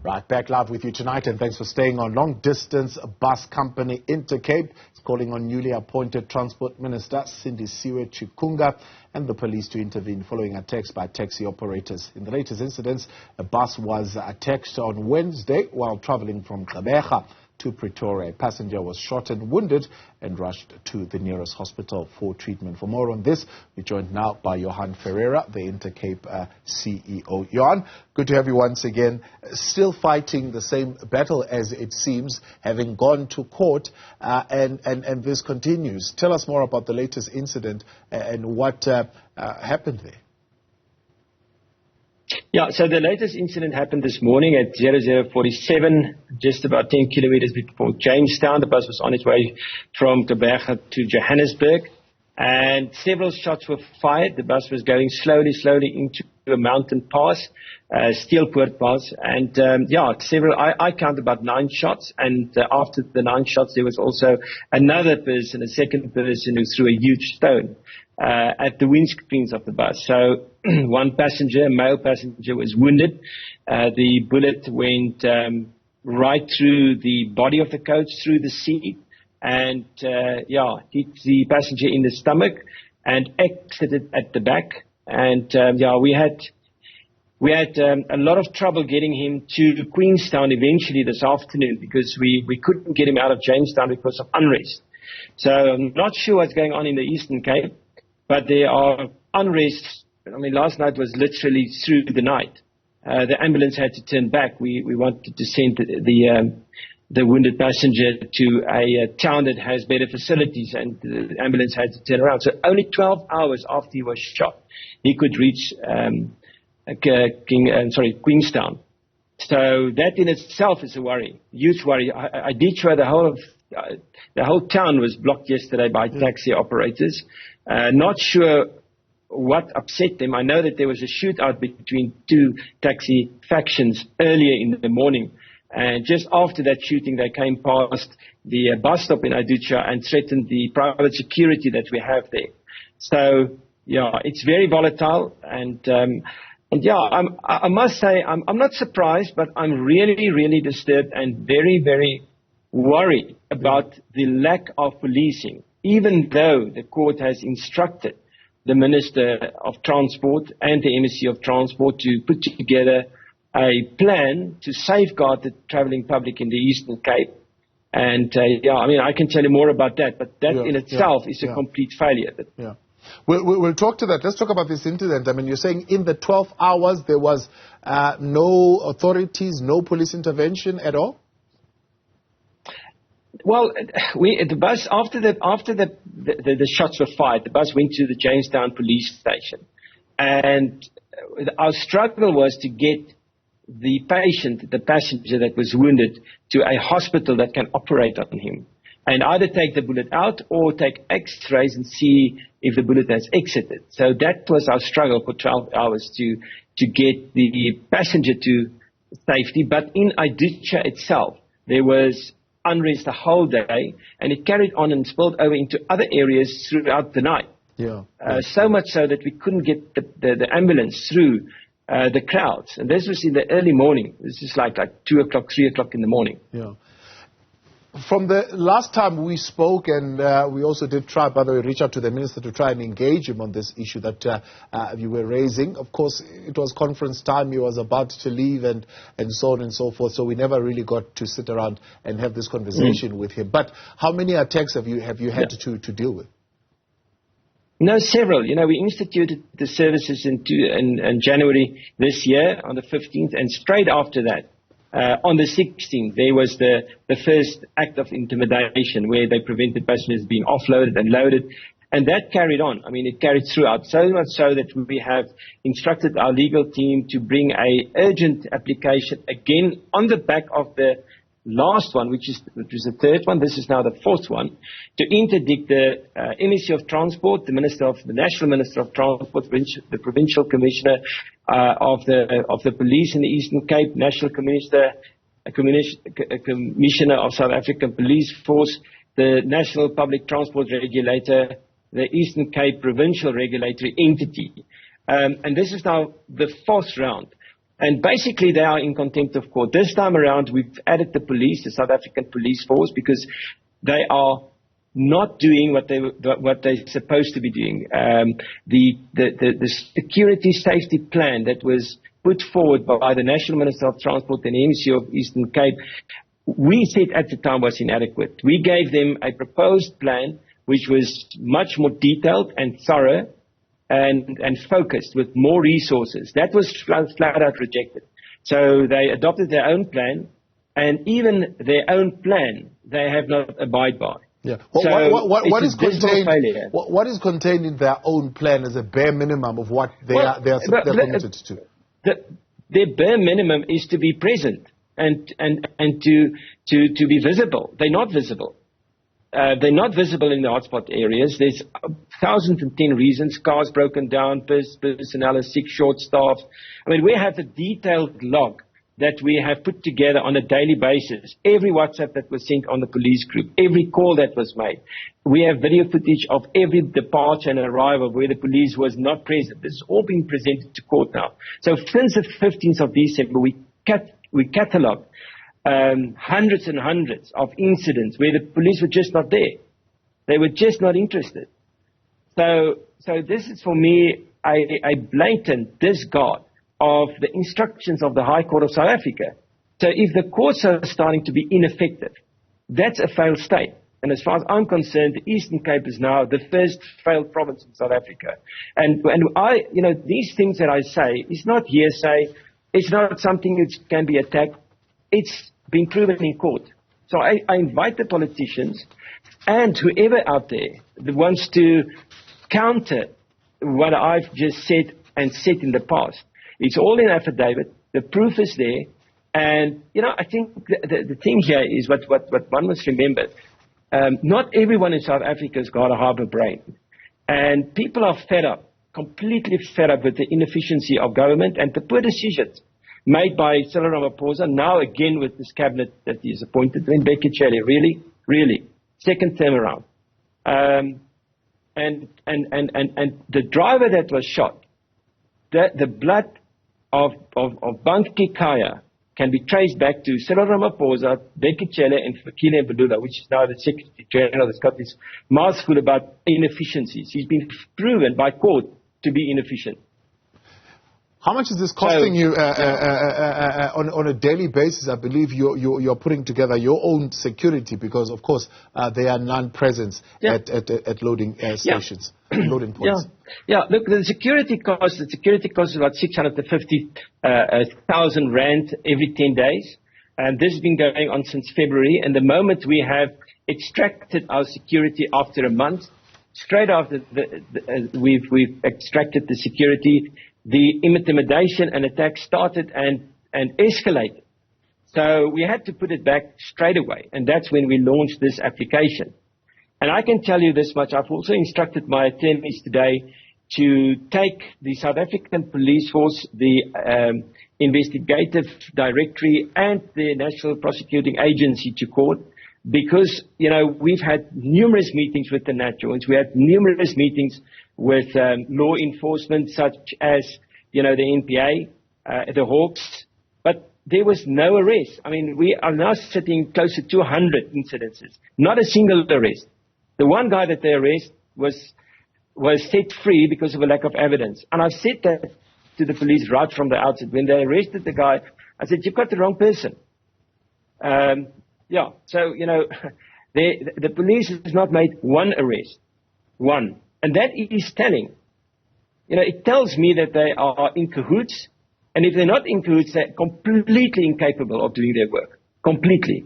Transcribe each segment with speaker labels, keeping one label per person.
Speaker 1: Right, back live with you tonight, and thanks for staying on. Long-distance bus company Intercape is calling on newly appointed Transport Minister Sindisiwe Chikunga and the police to intervene following attacks by taxi operators. In the latest incidents, a bus was attacked on Wednesday while traveling from Gqeberha to Pretoria. A passenger was shot and wounded and rushed to the nearest hospital for treatment. For more on this, we're joined now by Johann Ferreira, the Intercape CEO. Johan, good to have you once again. Still fighting the same battle as it seems, having gone to court, and this continues. Tell us more about the latest incident and what happened there.
Speaker 2: Yeah, so the latest incident happened this morning at 0047, just about 10 kilometers before Jamestown. The bus was on its way from Gqeberha to Johannesburg, and several shots were fired. The bus was going slowly into a mountain pass, Steelpoort Pass, and I counted about 9 shots, and after the 9 shots there was also another person, a second person, who threw a huge stone at the windscreens of the bus. So one passenger, a male passenger, was wounded. The bullet went right through the body of the coach, through the seat, and hit the passenger in the stomach and exited at the back. And we had a lot of trouble getting him to Queenstown eventually this afternoon, because we couldn't get him out of Jamestown because of unrest. So I'm not sure what's going on in the Eastern Cape, but there are unrest. I mean, last night was literally through the night. The ambulance had to turn back. We wanted to send the wounded passenger to a town that has better facilities, and the ambulance had to turn around. So only 12 hours after he was shot, he could reach Queenstown. So that in itself is a worry, huge worry. I did show the whole town was blocked yesterday by taxi operators. Not sure what upset them. I know that there was a shootout between 2 taxi factions earlier in the morning. And just after that shooting, they came past the bus stop in Aducha and threatened the private security that we have there. So, it's very volatile. And I must say, I'm not surprised, but I'm really disturbed and very worried about the lack of policing, even though the court has instructed the Minister of Transport and the MSC of Transport to put together a plan to safeguard the travelling public in the Eastern Cape. And I can tell you more about that, but that in itself is a complete failure.
Speaker 1: Yeah. We'll talk to that. Let's talk about this incident. I mean, you're saying in the 12 hours there was no authorities, no police intervention at all? Well,
Speaker 2: the bus, after the shots were fired, the bus went to the Jamestown police station, and our struggle was to get the patient, the passenger that was wounded, to a hospital that can operate on him, and either take the bullet out or take X-rays and see if the bullet has exited. So that was our struggle for 12 hours to get the passenger to safety. But in Aducha itself, there was unrest the whole day, and it carried on and spilled over into other areas throughout the night. So much so that we couldn't get the ambulance through the crowds. And this was in the early morning. This is like 2 o'clock, 3 o'clock in the morning.
Speaker 1: Yeah. From the last time we spoke, and we also did try, by the way, reach out to the minister to try and engage him on this issue that you were raising. Of course, it was conference time. He was about to leave and so on and so forth. So we never really got to sit around and have this conversation with him. But how many attacks have you had to deal with?
Speaker 2: No, several. We instituted the services in January this year on the 15th, and straight after that, on the 16th, there was the first act of intimidation where they prevented passengers being offloaded and loaded. And that carried on. I mean, it carried throughout, so much so that we have instructed our legal team to bring an urgent application again on the back of the last one, which is the third one. This is now the 4th one, to interdict the MSC of Transport, the National Minister of Transport, the Provincial Commissioner of the Police in the Eastern Cape, National Commissioner of South African Police Force, the National Public Transport Regulator, the Eastern Cape Provincial Regulatory Entity. And this is now the 4th round. And basically, they are in contempt of court. This time around, we've added the police, the South African police force, because they are not doing what they're supposed to be doing. The security safety plan that was put forward by the National Minister of Transport and the MC of Eastern Cape, we said at the time was inadequate. We gave them a proposed plan which was much more detailed and thorough and focused with more resources. That was flat out rejected. So they adopted their own plan, and even their own plan they have not abided by.
Speaker 1: Yeah.
Speaker 2: What
Speaker 1: is contained in their own plan as a bare minimum of what they're committed to?
Speaker 2: Their bare minimum is to be present and to be visible. They're not visible. They're not visible in the hotspot areas. There's 1,010 reasons. Cars broken down, personnel is sick, short-staffed. I mean, we have a detailed log that we have put together on a daily basis. Every WhatsApp that was sent on the police group, every call that was made. We have video footage of every departure and arrival where the police was not present. This is all being presented to court now. So since the 15th of December, we catalogued hundreds and hundreds of incidents where the police were just not there. They were just not interested. So this is for me a blatant disregard of the instructions of the High Court of South Africa. So if the courts are starting to be ineffective, that's a failed state. And as far as I'm concerned, the Eastern Cape is now the first failed province in South Africa. And I, these things that I say, it's not hearsay. It's not something which can be attacked. It's been proven in court. So I invite the politicians and whoever out there that wants to counter what I've just said and said in the past. It's all in affidavit. The proof is there. And, I think the thing here is what one must remember. Not everyone in South Africa has got a harbour brain. And people are fed up, completely fed up with the inefficiency of government and the poor decisions made by Cyril Ramaphosa, now again with this cabinet that he is appointed in Gqeberha. Really, second term around. And the driver that was shot, the blood of Banki Kaya can be traced back to Cyril Ramaphosa, Gqeberha, and Fikile Mbalula, which is now the Secretary General that's got this mouthful about inefficiencies. He's been proven by court to be inefficient.
Speaker 1: How much is this costing you on a daily basis? I believe you're putting together your own security because, of course, there are non-presence at loading stations, loading points.
Speaker 2: Yeah. Look, the security cost is about 650,000 rand every 10 days, and this has been going on since February. And the moment we have extracted our security after a month, straight after we've extracted the security, the intimidation and attack started and escalated. So we had to put it back straight away, and that's when we launched this application. And I can tell you this much. I've also instructed my attorneys today to take the South African Police Force, the Investigative Directory, and the National Prosecuting Agency to court because, we've had numerous meetings with the Naturals. We had numerous meetings with law enforcement such as, the NPA, the Hawks, but there was no arrest. I mean, we are now sitting close to 200 incidences, not a single arrest. The one guy that they arrested was set free because of a lack of evidence. And I said that to the police right from the outset. When they arrested the guy, I said, you've got the wrong person. So, the police has not made one arrest. One. And that is telling. It tells me that they are in cahoots. And if they're not in cahoots, they're completely incapable of doing their work. Completely.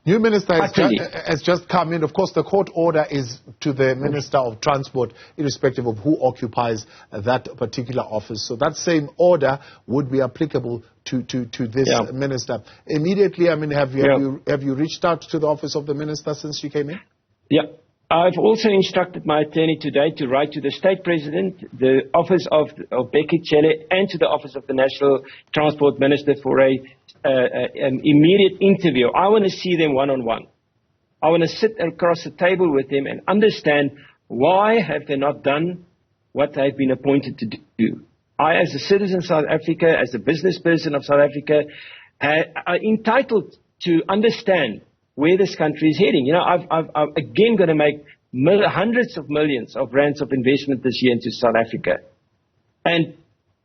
Speaker 1: New minister has just come in. Of course, the court order is to the Minister of Transport, irrespective of who occupies that particular office. So that same order would be applicable to this minister. Immediately, I mean, have you reached out to the office of the minister since you came in? Yeah.
Speaker 2: I've also instructed my attorney today to write to the State President, the office of Gqeberha, and to the office of the National Transport Minister for an immediate interview. I want to see them one-on-one. I want to sit across the table with them and understand why have they not done what they've been appointed to do. I, as a citizen of South Africa, as a business person of South Africa, are entitled to understand where this country is heading. You know, I'm again going to make hundreds of millions of rands of investment this year into South Africa. And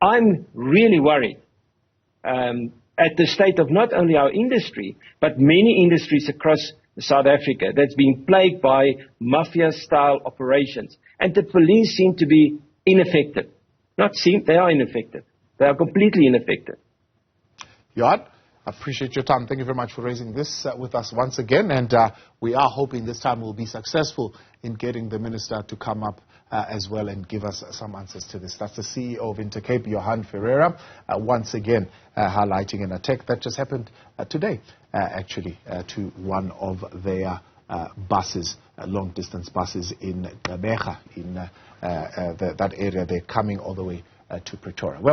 Speaker 2: I'm really worried at the state of not only our industry, but many industries across South Africa that's been plagued by mafia-style operations. And the police seem to be ineffective. They are ineffective. They are completely ineffective.
Speaker 1: Johan, I appreciate your time. Thank you very much for raising this with us once again. And we are hoping this time we'll be successful in getting the minister to come up as well and give us some answers to this. That's the CEO of Intercape, Johann Ferreira, once again highlighting an attack that just happened today, actually, to one of their buses, long-distance buses in Gqeberha, in that area. They're coming all the way to Pretoria. Well,